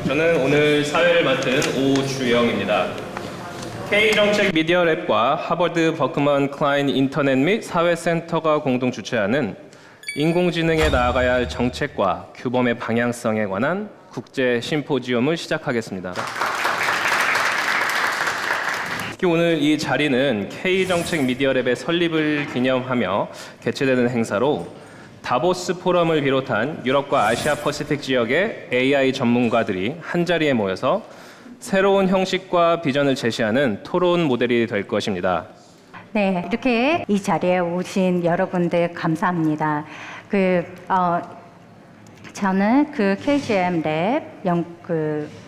저는 오늘 사회를 맡은 오주영입니다. K정책 미디어랩과 하버드 버크먼 클라인 인터넷 및 사회센터가 공동 주최하는 인공지능에 나아가야 할 정책과 규범의 방향성에 관한 국제 심포지엄을 시작하겠습니다. 특히 오늘 이 자리는 K정책 미디어랩의 설립을 기념하며 개최되는 행사로 다보스 포럼을 비롯한 유럽과 아시아 퍼시픽 지역의 AI 전문가들이 한자리에 모여서 새로운 형식과 비전을 제시하는 토론 모델이 될 것입니다. 네, 이렇게 이 자리에 오신 여러분들 감사합니다. 저는 KGM 랩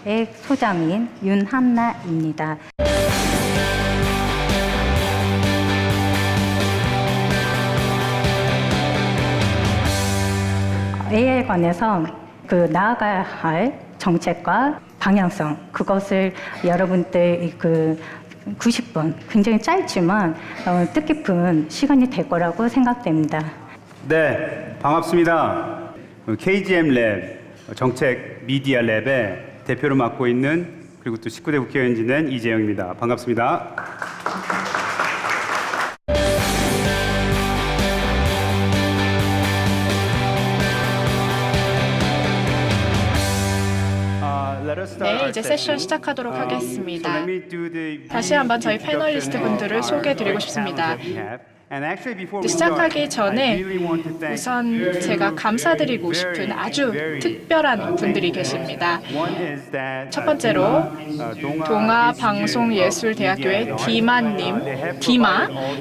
의 소장인 윤한나입니다. AI에 관해서 나아가야 할 정책과 방향성, 그것을 여러분들 90분, 굉장히 짧지만 뜻깊은 시간이 될 거라고 생각됩니다. 네, 반갑습니다. KGM 랩, 정책 미디어 랩의 대표를 맡고 있는 그리고 또 19대 국회의원 지낸 이재영입니다. 반갑습니다. 네, 이제 세션 시작하도록 하겠습니다. 다시 한번 저희 패널리스트 분들을 소개해드리고 싶습니다. 시작하기 전에 우선 제가 감사드리고 싶은 아주 특별한 분들이 계십니다. 첫 번째로 동아방송예술대학교의 디마님,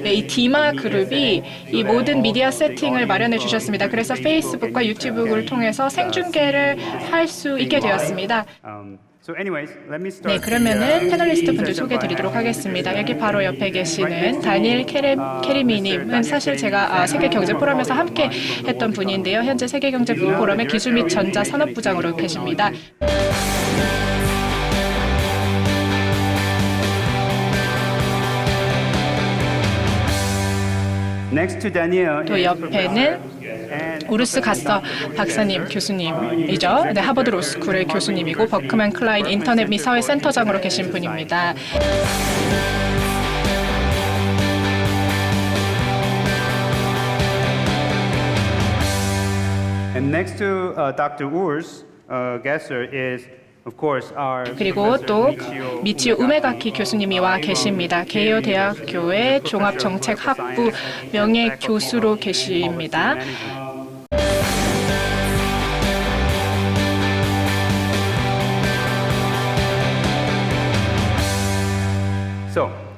이 디마 그룹이 이 모든 미디어 세팅을 마련해 주셨습니다. 그래서 페이스북과 유튜브를 통해서 생중계를 할 수 있게 되었습니다. 네, 그러면은 패널리스트 분들 소개해드리도록 하겠습니다. 여기 바로 옆에 계시는 다니엘 케리미님은 사실 제가 세계경제포럼에서 함께 했던 분인데요. 현재 세계경제포럼의 기술 및 전자산업부장으로 계십니다. 또 옆에는 우르스 가서 박사님 교수님이죠. 네, 하버드 로스쿨의 교수님이고 버크맨 클라인 인터넷 및 사회센터장으로 계신 분입니다. And next to Dr. Urs Gesser is 그리고 또 미치오 우메가키 교수님이 와 계십니다. 게이오 대학교의 종합정책학부 명예교수로 계십니다.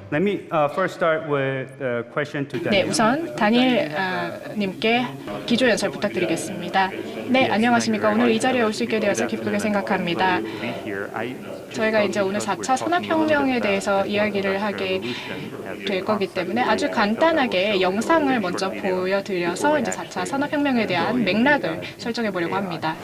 Let me first start with a question to 네, Daniel. 우선 다니엘 님께 기조 연설 부탁드리겠습니다. 네, 안녕하십니까. 오늘 이 자리에 올 수 있게 되어서 기쁘게 생각합니다. 저희가 이제 오늘 4차 산업혁명에 대해서 이야기를 하게 될 거기 때문에 아주 간단하게 영상을 먼저 보여드려서 이제 4차 산업혁명에 대한 맥락을 설정해 보려고 합니다.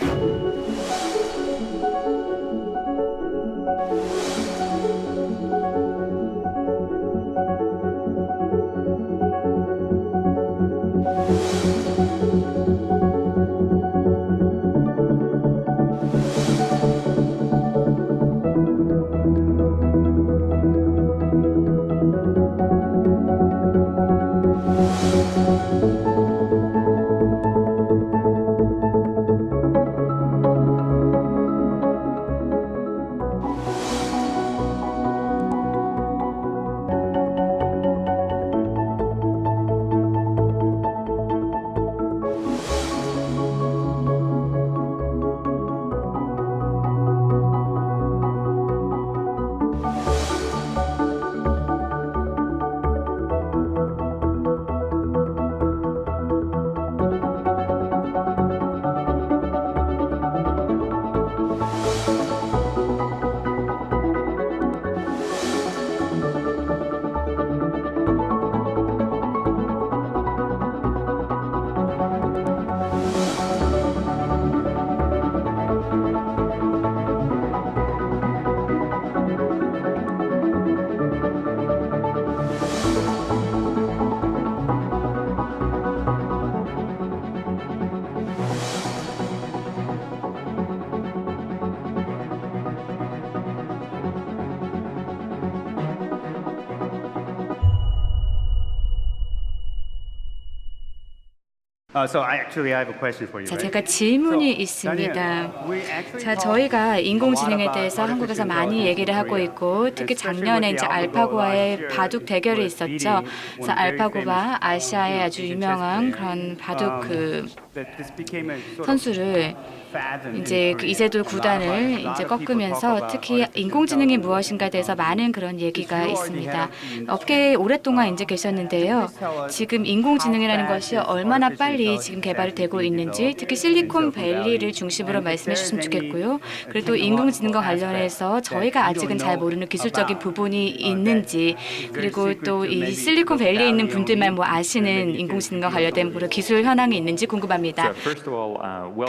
So I have a question for you. 자, right? 제가 질문이 So, 있습니다. Daniel, we actually 자, talk 저희가 a 인공지능에 lot 대해서 about 한국에서 artificial 많이 intelligence 얘기를 in 하고 Korea. 있고, 특히 Especially 작년에 with 이제 the 알파고와의 AlphaGo 바둑 last 대결이 year, 있었죠. was beating 그래서 one very 알파고가 famous 아시아의 아주 Asian 유명한 chess 그런 player. 바둑 그 That this became a sort of 선수를 fad in 이제 그 Korea. 이세돌 A lot 구단을 of 이제 people 꺾으면서 talk about 특히 artificial 인공지능이 intelligence. 무엇인가에 대해서 많은 그런 얘기가 있습니다. 업계에 오랫동안 이제 계셨는데요. 지금 인공지능이라는 것이 얼마나 빨리 지금 개발이 되고 있는지, 특히 실리콘밸리를 중심으로 말씀해 주셨으면 좋겠고요. 그리고 인공지능과 관련해서 저희가 아직은 잘 모르는 기술적인 부분이 있는지, 그리고 또 이 실리콘밸리에 있는 분들만 뭐 아시는 인공지능과 관련된 그런 기술 현황이 있는지 궁금합니다.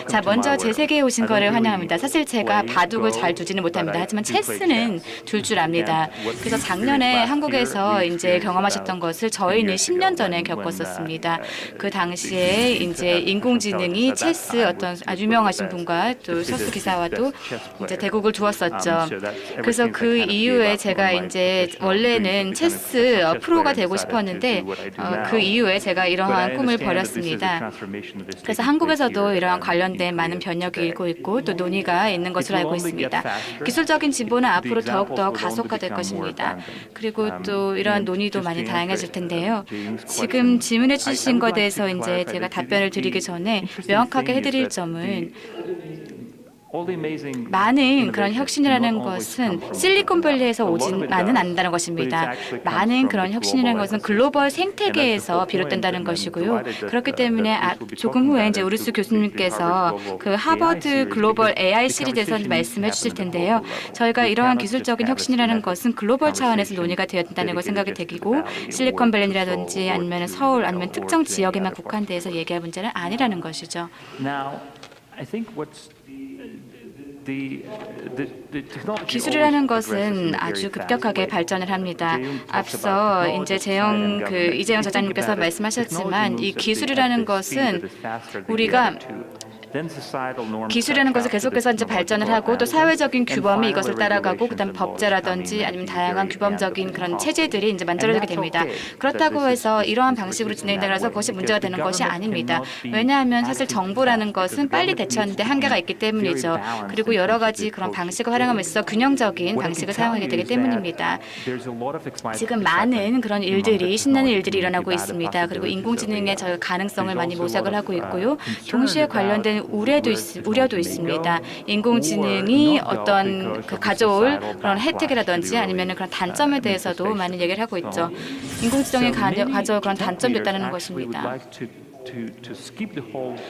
자, 먼저 제 세계에 오신 거를 환영합니다. 사실 제가 바둑을 잘 두지는 못합니다. 하지만 체스는 둘 줄 압니다. 그래서 작년에 한국에서 이제 경험하셨던 것을 저희는 10년 전에 겪었었습니다. 그 당시에 이제 인공지능이 체스 어떤 아주 유명하신 분과 또 서수 기사와도 이제 대국을 두었었죠. 그래서 그 이후에 제가 이제 원래는 체스 프로가 되고 싶었는데 그 이후에 제가 이러한 꿈을 버렸습니다. 그래서 한국에서도 이러한 관련된 많은 변혁이 일고 있고 또 논의가 있는 것으로 알고 있습니다. 기술적인 진보는 앞으로 더욱더 가속화될 것입니다. 그리고 또 이러한 논의도 많이 다양해질 텐데요. 지금 질문해 주신 것에 대해서 이제 제가 답변을 드리기 전에 명확하게 해드릴 점은 많은 그런 혁신이라는 것은 실리콘밸리에서 오지만은 않는다는 것입니다. 많은 그런 혁신이라는 것은 글로벌 생태계에서 비롯된다는 것이고요. 그렇기 때문에 조금 후에 이제 우르스 교수님께서 그 하버드 글로벌 AI 시리즈에서 말씀해 주실 텐데요. 저희가 이러한 기술적인 혁신이라는 것은 글로벌 차원에서 논의가 되어야 된다는 걸 생각이 되고, 실리콘밸리라든지 아니면 서울 아니면 특정 지역에만 국한돼서 얘기할 문제는 아니라는 것이죠. 기술이라는 것은 아주 급격하게 발전을 합니다. 앞서 이제 이재영 저자님께서 말씀하셨지만 이 기술이라는 것은 우리가 기술이라는 것을 계속해서 이제 발전을 하고 또 사회적인 규범이 이것을 따라가고 그다음 법제라든지 아니면 다양한 규범적인 그런 체제들이 이제 만들어지게 됩니다. 그렇다고 해서 이러한 방식으로 진행되어서 그것이 문제가 되는 것이 아닙니다. 왜냐하면 사실 정부라는 것은 빨리 대처하는데 한계가 있기 때문이죠. 그리고 여러 가지 그런 방식을 활용하면서 균형적인 방식을 사용하게 되기 때문입니다. 지금 많은 그런 일들이 신나는 일들이 일어나고 있습니다. 그리고 인공지능의 저희 가능성을 많이 모색을 하고 있고요. 동시에 관련된 우려도 있습니다. 인공지능이 어떤 그 가져올 그런 혜택이라든지 아니면 그런 단점에 대해서도 많은 얘기를 하고 있죠. 인공지능이 가져올 그런 단점도 있다는 것입니다.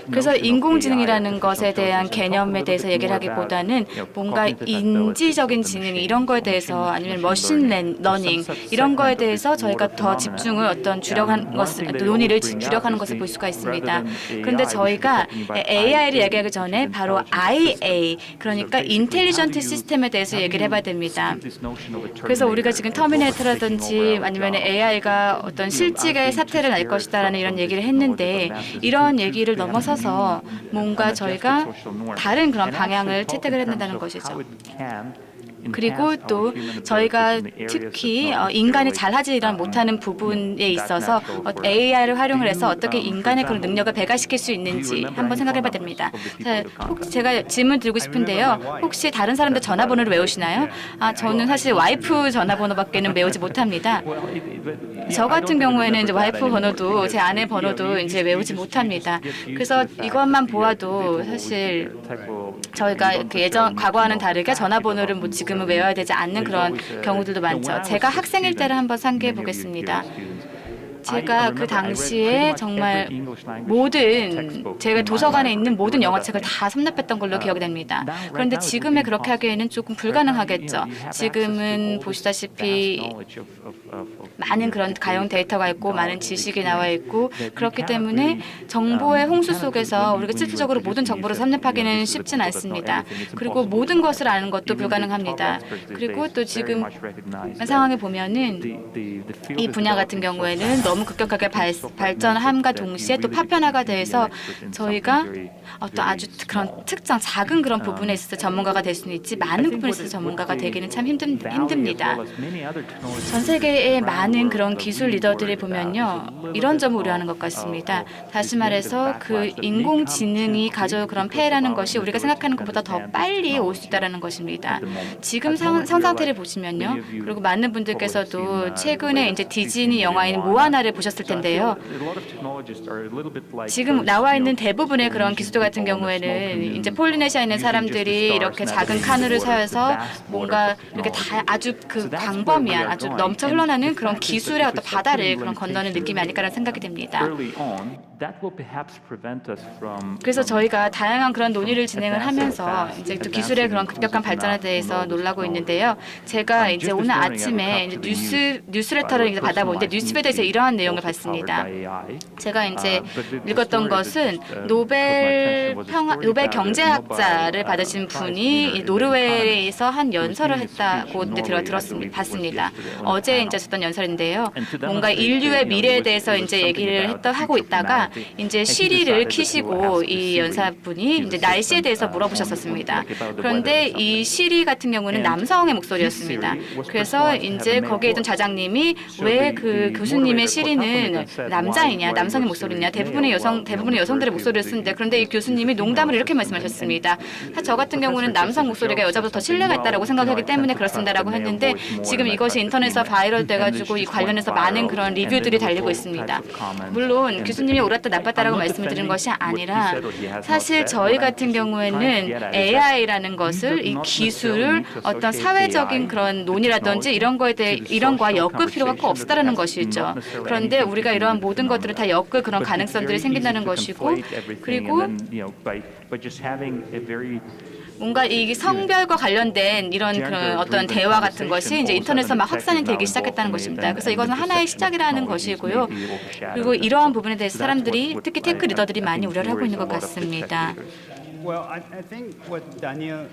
그래서 인공지능이라는 것에 대한 개념에 대해서 얘기를 하기보다는 뭔가 인지적인 지능 이런 거에 대해서 아니면 머신 러닝 이런 거에 대해서 저희가 더 집중을 논의를 주력하는 것을 볼 수가 있습니다. 그런데 저희가 AI를 얘기하기 전에 바로 IA 그러니까 인텔리전트 시스템에 대해서 얘기를 해봐야 됩니다. 그래서 우리가 지금 터미네이터라든지 아니면 AI가 어떤 실직의 사태를 날 것이다라는 이런 얘기를 했는데 이런 얘기를 넘어서서 뭔가 저희가 다른 그런 방향을 채택을 해야 된다는 것이죠. 그리고 또 저희가 특히 인간이 잘하지 못하는 부분에 있어서 AI를 활용을 해서 어떻게 인간의 그런 능력을 배가시킬 수 있는지 한번 생각해봐야 됩니다. 혹시 제가 질문 드리고 싶은데요. 혹시 다른 사람들 전화번호를 외우시나요? 저는 사실 와이프 전화번호밖에는 외우지 못합니다. 저 같은 경우에는 이제 와이프 번호도 제 아내 번호도 이제 외우지 못합니다. 그래서 이것만 보아도 사실 저희가 이렇게 과거와는 다르게 전화번호를 뭐 지금은 외워야 되지 않는 그런 경우들도 많죠. 제가 학생일 때를 한번 상기해 보겠습니다. 제가 그 당시에 정말 제가 도서관에 있는 모든 영어책을 다 섭렵했던 걸로 기억이 됩니다. 그런데 지금에 그렇게 하기에는 조금 불가능하겠죠. 지금은 보시다시피 많은 그런 가용 데이터가 있고 많은 지식이 나와 있고 그렇기 때문에 정보의 홍수 속에서 우리가 실질적으로 모든 정보를 섭렵하기는 쉽진 않습니다. 그리고 모든 것을 아는 것도 불가능합니다. 그리고 또 지금 상황에 보면은 이 분야 같은 경우에는 너무 급격하게 발전함과 동시에 또 파편화가 돼서 저희가 어떤 아주 그런 특정 작은 그런 부분에 있어서 전문가가 될 수는 있지 많은 부분에 있어서 전문가가 되기는 참 힘듭니다. 전 세계의 많은 그런 기술 리더들이 보면요, 이런 점을 우려하는 것 같습니다. 다시 말해서 그 인공지능이 가져올 그런 폐해라는 것이 우리가 생각하는 것보다 더 빨리 올 수 있다는 것입니다. 지금 상태를 보시면요, 그리고 많은 분들께서도 최근에 이제 디즈니 영화인 모아나를 보셨을 텐데요. 지금 나와 있는 대부분의 그런 기술들 같은 경우에는 이제 폴리네시아에 있는 사람들이 이렇게 작은 카누를 사용해서 뭔가 이렇게 다 아주 그 광범위한 아주 넘쳐 흘러나는 그런 기술의 어떤 바다를 그런 건너는 느낌이 아닐까라는 생각이 듭니다. 그래서 저희가 다양한 그런 논의를 진행을 하면서 이제 또 기술의 그런 급격한 발전에 대해서 놀라고 있는데요. 제가 이제 오늘 아침에 이제 뉴스레터를 이제 받아보는데 뉴스페드에서 이러한 내용을 봤습니다. 제가 이제 읽었던 것은 노벨 경제학자를 받으신 분이 노르웨이에서 한 연설을 했다고 봤습니다. 어제 이제 했던 연설인데요. 뭔가 인류의 미래에 대해서 이제 얘기를 하고 있다가 이제 시리를 키시고 이 연사분이 이제 날씨에 대해서 물어보셨었습니다. 그런데 이 시리 같은 경우는 남성의 목소리였습니다. 그래서 이제 거기에 있던 자장님이 왜 그 교수님의 시리는 남성의 목소리냐, 대부분의 여성들의 목소리를 쓰는데, 그런데 이 교수님이 농담을 이렇게 말씀하셨습니다. 저 같은 경우는 남성 목소리가 여자보다 더 신뢰가 있다라고 생각하기 때문에 그렇습니다라고 했는데, 지금 이것이 인터넷에서 바이럴 돼가지고 이 관련해서 많은 그런 리뷰들이 달리고 있습니다. 물론 교수님이 옳았다 나빴다라고 말씀을 드리는 것이 아니라, 사실 저희 같은 경우에는 AI라는 것을, 이 기술을 어떤 사회적인 그런 논의라든지 이런 거와 엮을 필요가 꼭 없다라는 것이죠. 그런데 우리가 이러한 모든 것들을 다 엮을 그런 가능성들이 생긴다는 것이고, 그리고 뭔가 이 성별과 관련된 이런 그런 어떤 대화 같은 것이 이제 인터넷에서 막 확산이 되기 시작했다는 것입니다. 그래서 이것은 하나의 시작이라는 것이고요. 그리고 이러한 부분에 대해서 사람들이, 특히 테크 리더들이 많이 우려를 하고 있는 것 같습니다.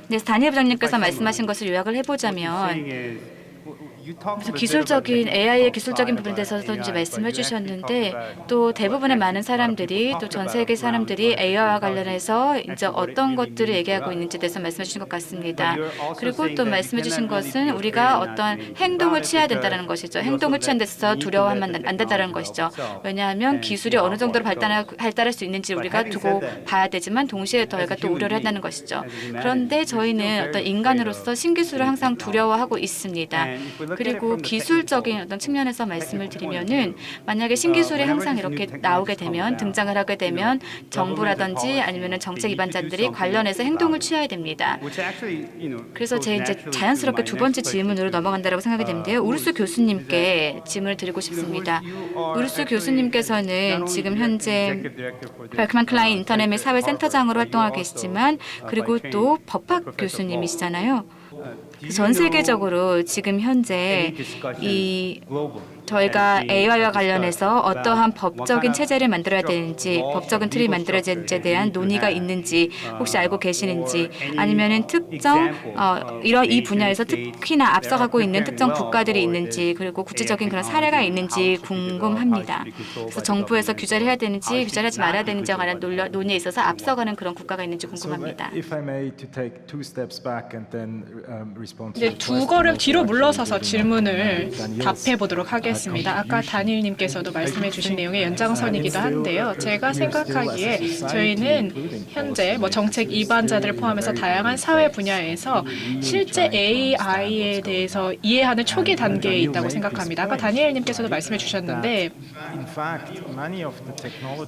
네, 다니엘 부장님께서 말씀하신 것을 요약을 해보자면, 그래서 기술적인 AI의 기술적인 부분에 대해서도 이제 말씀해 주셨는데, 또 대부분의 많은 사람들이, 또 전 세계 사람들이 AI와 관련해서 이제 어떤 것들을 얘기하고 있는지에 대해서 말씀해 주신 것 같습니다. 그리고 또 말씀해 주신 것은 우리가 어떤 행동을 취해야 된다는 것이죠. 행동을 취한 데서 두려워하면 안 된다는 것이죠. 왜냐하면 기술이 어느 정도로 발달할 수 있는지 우리가 두고 봐야 되지만, 동시에 저희가 또 우려를 한다는 것이죠. 그런데 저희는 어떤 인간으로서 신기술을 항상 두려워하고 있습니다. 그리고 기술적인 어떤 측면에서 말씀을 드리면은, 만약에 신기술이 항상 이렇게 나오게 되면, 등장을 하게 되면 정부라든지 아니면은 정책 기반자들이 관련해서 행동을 취해야 됩니다. 그래서 제 이제 자연스럽게 두 번째 질문으로 넘어간다고 생각이 되는데요. 우르스 교수님께 질문을 드리고 싶습니다. 우르스 교수님께서는 지금 현재 berkman klein 인터넷 및 사회센터장으로 활동하고 계시지만, 그리고 또 법학 교수님이시잖아요. 전 세계적으로 지금 현재 저희가 AI와 관련해서 어떠한 법적인 체제를 만들어야 되는지, 법적인 틀이 만들어야 되는지에 대한 논의가 있는지 혹시 알고 계시는지, 아니면은 특정 이 분야에서 특히나 앞서가고 있는 특정 국가들이 있는지, 그리고 구체적인 그런 사례가 있는지 궁금합니다. 그래서 정부에서 규제를 해야 되는지 규제를 하지 말아야 되는지에 관한 논의에 있어서 앞서가는 그런 국가가 있는지 궁금합니다. 이제 두 걸음 뒤로 물러서서 질문을 답해 보도록 하겠습니다. 아까 다니엘님께서도 말씀해 주신 내용의 연장선이기도 한데요. 제가 생각하기에 저희는 현재 정책 입안자들을 포함해서 다양한 사회 분야에서 실제 AI에 대해서 이해하는 초기 단계에 있다고 생각합니다. 아까 다니엘님께서도 말씀해 주셨는데,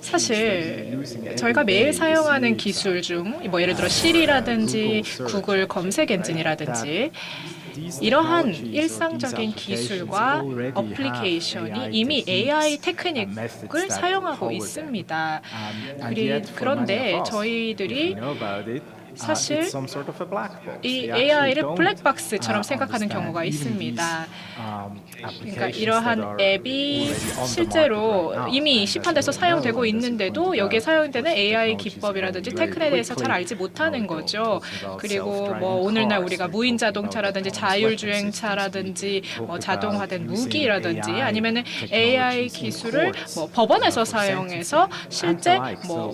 사실 저희가 매일 사용하는 기술 중 예를 들어 시리라든지 구글 검색 엔진이라든지 이러한 일상적인 기술과 어플리케이션이 이미 AI 테크닉을 사용하고 있습니다. 그런데 저희들이 사실 이 AI를 블랙박스처럼 생각하는 경우가 있습니다. 그러니까 이러한 앱이 실제로 이미 시판돼서 사용되고 있는데도 여기에 사용되는 AI 기법이라든지 테크에 대해서 잘 알지 못하는 거죠. 그리고 뭐 오늘날 우리가 무인 자동차라든지 자율주행차라든지 뭐 자동화된 무기라든지 아니면은 AI 기술을 뭐 법원에서 사용해서 실제 뭐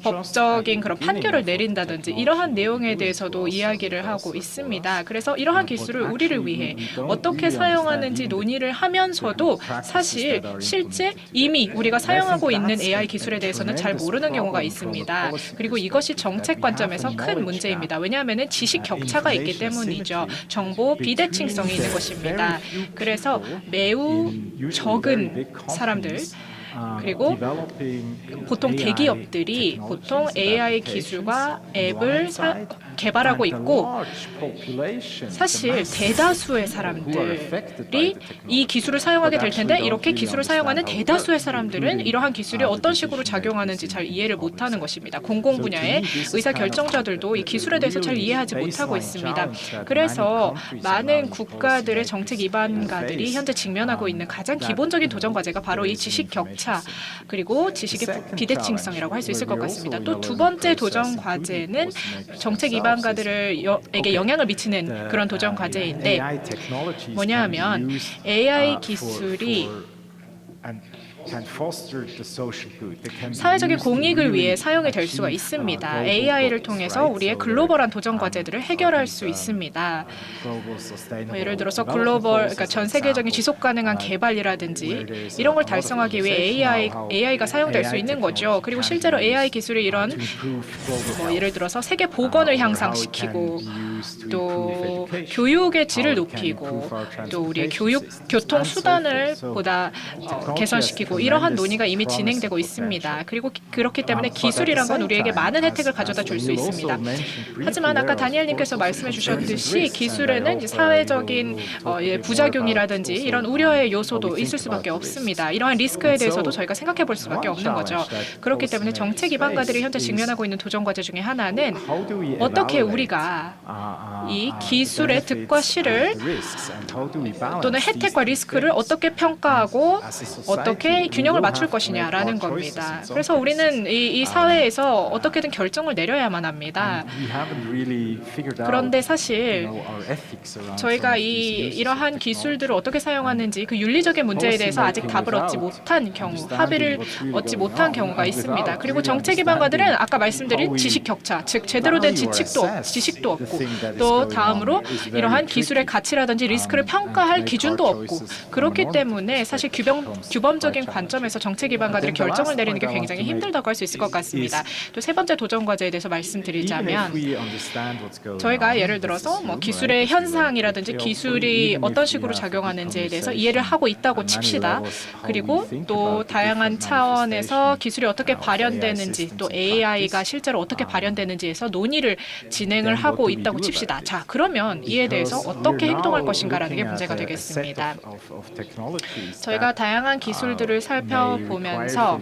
법적인 그런 판결을 내린다든지 이러한 내용에 대해서도 이야기를 하고 있습니다. 그래서 이러한 기술을 우리를 위해 어떻게 사용하는지 논의를 하면서도 사실 실제 이미 우리가 사용하고 있는 AI 기술에 대해서는 잘 모르는 경우가 있습니다. 그리고 이것이 정책 관점에서 큰 문제입니다. 왜냐하면 지식 격차가 있기 때문이죠. 정보 비대칭성이 있는 것입니다. 그래서 매우 적은 사람들 그리고 보통 대기업들이 보통 AI 기술과 앱을 개발하고 있고 사실 대다수의 사람들이 이 기술을 사용하게 될 텐데 이렇게 기술을 사용하는 대다수의 사람들은 이러한 기술이 어떤 식으로 작용하는지 잘 이해를 못하는 것입니다. 공공 분야의 의사결정자들도 이 기술에 대해서 잘 이해하지 못하고 있습니다. 그래서 많은 국가들의 정책 입안가들이 현재 직면하고 있는 가장 기본적인 도전 과제가 바로 이 지식 격차 그리고 지식의 비대칭성이라고 할 수 있을 것 같습니다. 또 두 번째 도전 과제는 정책 입안가들에게 영향을 미치는 그런 도전 과제인데 뭐냐 하면 AI 기술이 사회적인 공익을 위해 사용이 될 수가 있습니다. AI를 통해서 우리의 글로벌한 도전 과제들을 해결할 수 있습니다. 예를 들어서 그러니까 전 세계적인 지속 가능한 개발이라든지 이런 걸 달성하기 위해 AI가 사용될 수 있는 거죠. 그리고 실제로 AI 기술이 이런 예를 들어서 세계 보건을 향상시키고 또 교육의 질을 높이고 또 우리의 교통 수단을 보다 개선시키고 이러한 논의가 이미 진행되고 있습니다. 그리고 그렇기 때문에 기술이란 건 우리에게 많은 혜택을 가져다 줄 수 있습니다. 하지만 아까 다니엘님께서 말씀해 주셨듯이 기술에는 이제 사회적인 부작용이라든지 이런 우려의 요소도 있을 수밖에 없습니다. 이러한 리스크에 대해서도 저희가 생각해 볼 수밖에 없는 거죠. 그렇기 때문에 정책 입안가들이 현재 직면하고 있는 도전 과제 중에 하나는 어떻게 우리가 이 기술의 득과 실을 또는 혜택과 리스크를 어떻게 평가하고 어떻게 균형을 맞출 것이냐라는 겁니다. 그래서 우리는 이 사회에서 어떻게든 결정을 내려야만 합니다. 그런데 사실 저희가 이러한 기술들을 어떻게 사용하는지 그 윤리적인 문제에 대해서 아직 답을 얻지 못한 경우, 합의를 얻지 못한 경우가 있습니다. 그리고 정책 입안가들은 아까 말씀드린 지식 격차, 즉 제대로 된 지식도 없고 또 다음으로 이러한 기술의 가치라든지 리스크를 평가할 기준도 없고 그렇기 때문에 사실 규범적인 관점에서 정책 입안가들이 결정을 내리는 게 굉장히 힘들다고 할 수 있을 것 같습니다. 또 세 번째 도전 과제에 대해서 말씀드리자면 저희가 예를 들어서 뭐 기술의 현상이라든지 기술이 어떤 식으로 작용하는지에 대해서 이해를 하고 있다고 칩시다. 그리고 또 다양한 차원에서 기술이 어떻게 발현되는지 또 AI가 실제로 어떻게 발현되는지에서 논의를 진행을 하고 있다고 칩시다. 자, 그러면 이에 대해서 어떻게 행동할 것인가라는 게 문제가 되겠습니다. 저희가 다양한 기술들을 살펴보면서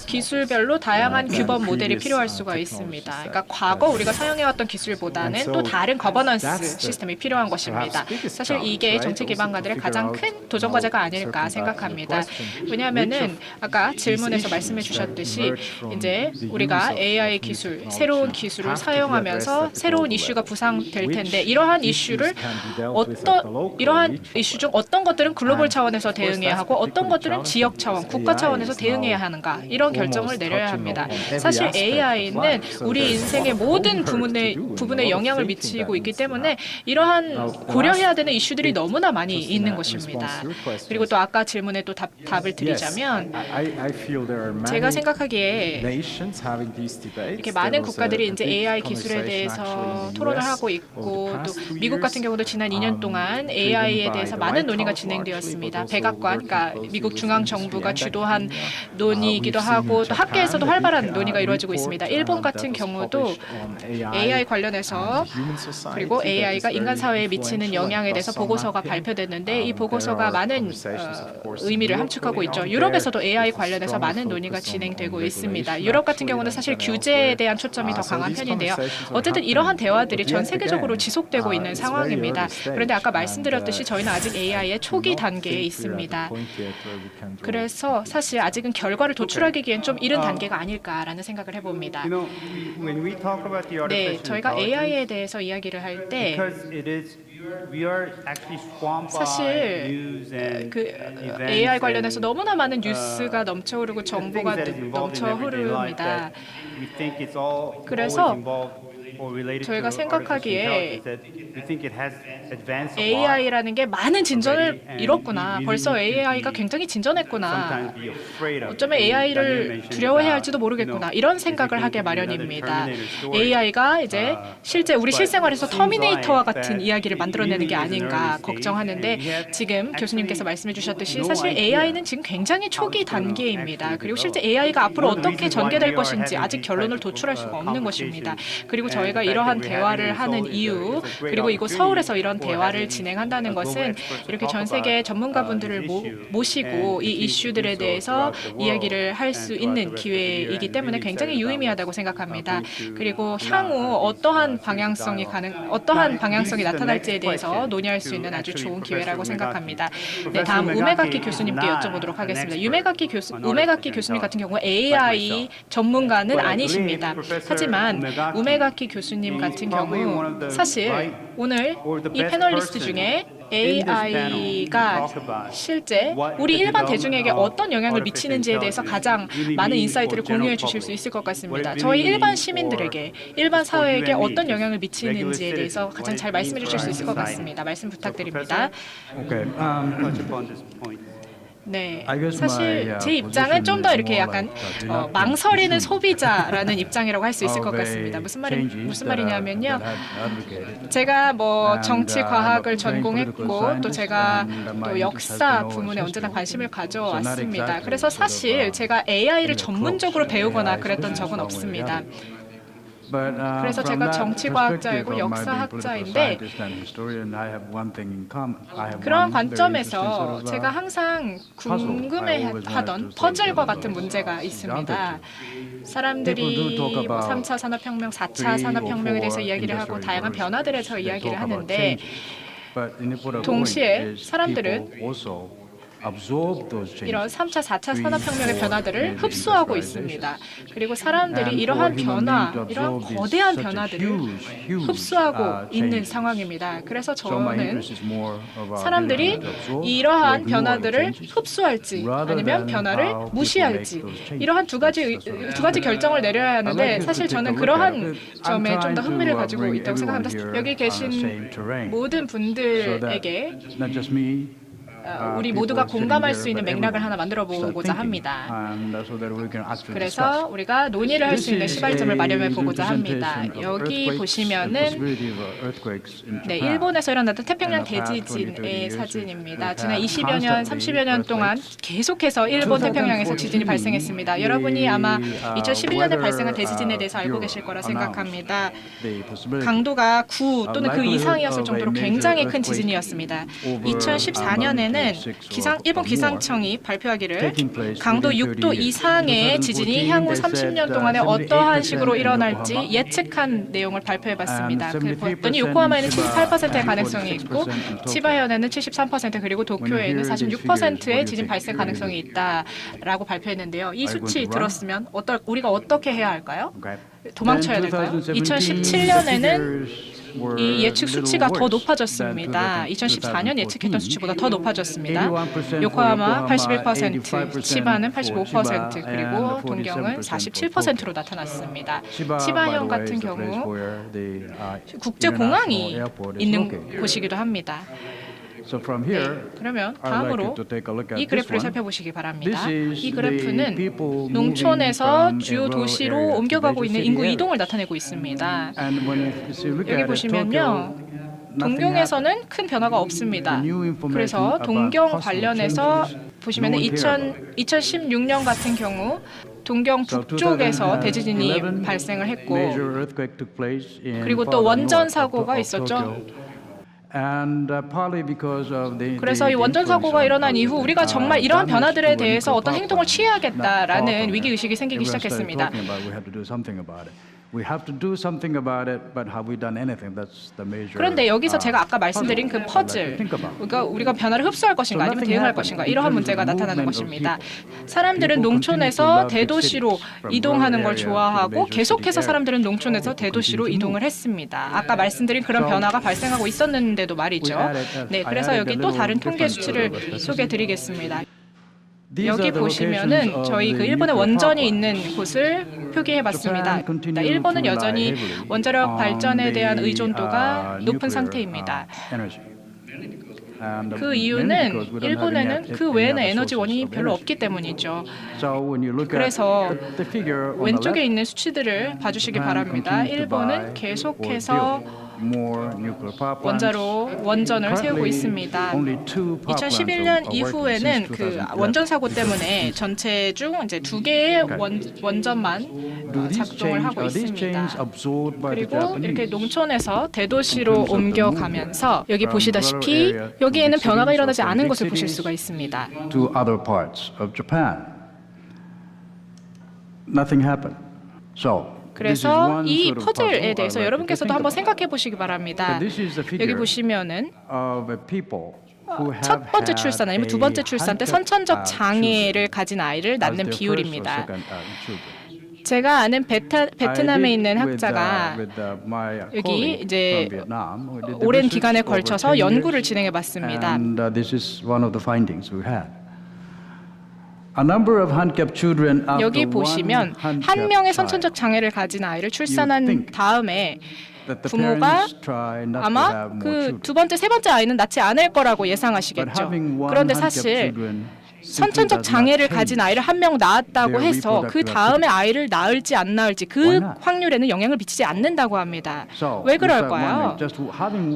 기술별로 다양한 규범 모델이 필요할 수가 있습니다. 그러니까 과거 우리가 사용해왔던 기술보다는 또 다른 거버넌스 시스템이 필요한 것입니다. 사실 이게 정책 입안가들의 가장 큰 도전 과제가 아닐까 생각합니다. 왜냐하면은 아까 질문에서 말씀해 주셨듯이 이제 우리가 AI 기술, 새로운 기술을 사용하면서 새로운 이슈가 부상될 텐데 이러한 이슈 중 어떤 것들은 글로벌 차원에서 대응해야 하고 어떤 것들은 지역 차원, 국가 차원에서 대응해야 하는가 이런 결정을 내려야 합니다. 사실 AI는 우리 인생의 모든 부분에 영향을 미치고 있기 때문에 이러한 고려해야 되는 이슈들이 너무나 많이 있는 것입니다. 그리고 또 아까 질문에 또 답을 드리자면 제가 생각하기에 이렇게 많은 국가들이 이제 AI 기술에 대해서 토론을 하고 있고 또 미국 같은 경우도 지난 2년 동안 AI에 대해서 많은 논의가 진행되었습니다. 백악관, 그러니까 미국 중앙 정부가 주도한 논의이기도 하고 또 학계에서도 활발한 논의가 이루어지고 있습니다. 일본 같은 경우도 AI 관련해서 그리고 AI가 인간 사회에 미치는 영향에 대해서 보고서가 발표됐는데 이 보고서가 많은 의미를 함축하고 있죠. 유럽에서도 AI 관련해서 많은 논의가 진행되고 있습니다. 유럽 같은 경우는 사실 규제에 대한 초점이 더 강한 편인데요. 어쨌든 이러한 대화들이 전 세계적으로 지속되고 있는 상황입니다. 그런데 아까 말씀드렸듯이 저희는 아직 AI의 초기 단계에 있습니다. 그래서 사실 아직은 결과를 도출하기엔 좀 이른 단계가 아닐까라는 생각을 해봅니다. 네, 저희가 AI에 대해서 이야기를 할 때 사실 그 AI 관련해서 너무나 많은 뉴스가 넘쳐흐르고 정보가 넘쳐 흐릅니다. 그래서 저희가 생각하기에 AI라는 게 많은 진전을 이뤘구나. 벌써 AI가 굉장히 진전했구나. 어쩌면 AI를 두려워해야 할지도 모르겠구나. 이런 생각을 하게 마련입니다. AI가 이제 실제 우리 실생활에서 터미네이터와 같은 이야기를 만들어내는 게 아닌가 걱정하는데 지금 교수님께서 말씀해 주셨듯이 사실 AI는 지금 굉장히 초기 단계입니다. 그리고 실제 AI가 앞으로 어떻게 전개될 것인지 아직 결론을 도출할 수가 없는 것입니다. 그리고 저희가 이러한 대화를 하는 이유 그리고 이곳 서울에서 이런 대화를 진행한다는 것은 이렇게 전 세계 전문가분들을 모시고 이 이슈들에 대해서 이야기를 할 수 있는 기회이기 때문에 굉장히 유의미하다고 생각합니다. 그리고 향후 어떠한 방향성이 나타날지에 대해서 논의할 수 있는 아주 좋은 기회라고 생각합니다. 네, 다음 우메가키 교수님께 여쭤보도록 하겠습니다. 우메가키 교수님 같은 경우 AI 전문가는 아니십니다. 하지만 우메가키 교수님 같은 경우 사실 오늘 이 패널리스트 중에 AI가 실제 우리 일반 대중에게 어떤 영향을 미치는지에 대해서 가장 많은 인사이트를 공유해 주실 수 있을 것 같습니다. 저희 일반 시민들에게, 일반 사회에게 어떤 영향을 미치는지에 대해서 가장 잘 말씀해 주실 수 있을 것 같습니다. 말씀 부탁드립니다. 네, 사실 제 입장은 좀 더 이렇게 약간 망설이는 소비자라는 입장이라고 할 수 있을 것 같습니다. 무슨 말이냐면요. 제가 뭐 정치 과학을 전공했고 또 제가 또 역사 부문에 언제나 관심을 가져왔습니다. 그래서 사실 제가 AI를 전문적으로 배우거나 그랬던 적은 없습니다. 그래서 제가 정치과학자이고 역사학자인데 그런 관점에서 제가 항상 궁금해하던 퍼즐과 같은 문제가 있습니다. 사람들이 뭐 3차 산업혁명, 4차 산업혁명에 대해서 이야기를 하고 다양한 변화들에 대해서 이야기를 하는데 동시에 사람들은 이런 3차, 4차 산업혁명의 변화들을 흡수하고 있습니다. 그리고 사람들이 이러한 변화, 이러한 거대한 변화들을 흡수하고 있는 상황입니다. 그래서 저는 사람들이 이러한 변화들을 흡수할지 아니면 변화를 무시할지 이러한 두 가지 결정을 내려야 하는데 사실 저는 그러한 점에 좀 더 흥미를 가지고 있다고 생각합니다. 여기 계신 모든 분들에게 우리 모두가 공감할 수 있는 맥락을 하나 만들어 보고자 합니다. 그래서 우리가 논의를 할 수 있는 시발점을 마련해 보고자 합니다. 여기 보시면은 네, 일본에서 일어났던 태평양 대지진의 사진입니다. 지난 20여 년, 30여 년 동안 계속해서 일본 태평양에서 지진이 발생했습니다. 여러분이 아마 2011년에 발생한 대지진에 대해서 알고 계실 거라 생각합니다. 강도가 9 또는 그 이상이었을 정도로 굉장히 큰 지진이었습니다. 2014년에는 일본 기상청이 발표하기를 강도 6도 이상의 지진이 향후 30년 동안에 어떠한 식으로 일어날지 예측한 내용을 발표해봤습니다. 그랬더니 요코하마에는 78%의 가능성이 있고 치바현에는 73% 그리고 도쿄에는 46%의 지진 발생 가능성이 있다라고 발표했는데요. 이 수치 들었으면 우리가 어떻게 해야 할까요? 도망쳐야 될까요? 2017년에는 이 예측 수치가 더 높아졌습니다. 2014년 예측했던 수치보다 더 높아졌습니다. 요코하마 81%, 치바는 85%, 그리고 동경은 47%로 나타났습니다. 치바현 같은 경우 국제공항이 있는 곳이기도 합니다. 네, 그러면 다음으로 이 그래프를 살펴보시기 바랍니다. 이 그래프는 농촌에서 주요 도시로 옮겨가고 있는 인구 이동을 나타내고 있습니다. 여기 보시면요. 동경에서는 큰 변화가 없습니다. 그래서 동경 관련해서 보시면 2016년 같은 경우 동경 북쪽에서 대지진이 발생을 했고 그리고 또 원전 사고가 있었죠. 그래서 이 원전 사고가 일어난 이후 우리가 정말 이러한 변화들에 대해서 어떤 행동을 취해야겠다라는 위기의식이 생기기 시작했습니다. 그런데 여기서 제가 아까 말씀드린 그 퍼즐, 그러니까 우리가 변화를 흡수할 것인가 아니면 대응할 것인가 이러한 문제가 나타나는 것입니다. 사람들은 농촌에서 대도시로 이동하는 걸 좋아하고 계속해서 사람들은 농촌에서 대도시로 이동을 했습니다. 아까 말씀드린 그런 변화가 발생하고 있었는데도 말이죠. 네, 그래서 여기 또 다른 통계 수치를 소개해드리겠습니다. 여기 보시면은 저희 그 일본의 원전이 있는 곳을 표기해봤습니다. 일본은 여전히 원자력 발전에 대한 의존도가 높은 상태입니다. 그 이유는 일본에는 그 외에는 에너지원이 별로 없기 때문이죠. 그래서 왼쪽에 있는 수치들을 봐주시기 바랍니다. 일본은 계속해서 원전을 세우고 있습니다. 2011년 이후에는 그 원전 사고 때문에 전체 중 이제 2개의 원전만 작동을 하고 있습니다. 그리고 이렇게 농촌에서 대도시로 옮겨가면서 여기 보시다시피 여기에는 변화가 일어나지 않은 것을 보실 수가 있습니다. To other parts of Japan. Nothing happened. So 그래서 이 퍼즐에 대해서 여러분께서도 한번 생각해 보시기 바랍니다. 여기 보시면은 첫 번째 출산 아니면 두 번째 출산 때 선천적 장애를 가진 아이를 낳는 비율입니다. 제가 아는 베트남에 있는 학자가 여기 이제 오랜 기간에 걸쳐서 연구를 진행해 봤습니다. 여기 보시면 한 명의 선천적 장애를 가진 아이를 출산한 다음에 부모가 아마 그 두 번째, 세 번째 아이는 낳지 않을 거라고 예상하시겠죠. 그런데 사실 선천적 장애를 가진 아이를 한 명 낳았다고 해서 그 다음에 아이를 낳을지 안 낳을지 그 확률에는 영향을 미치지 않는다고 합니다. 왜 그럴까요?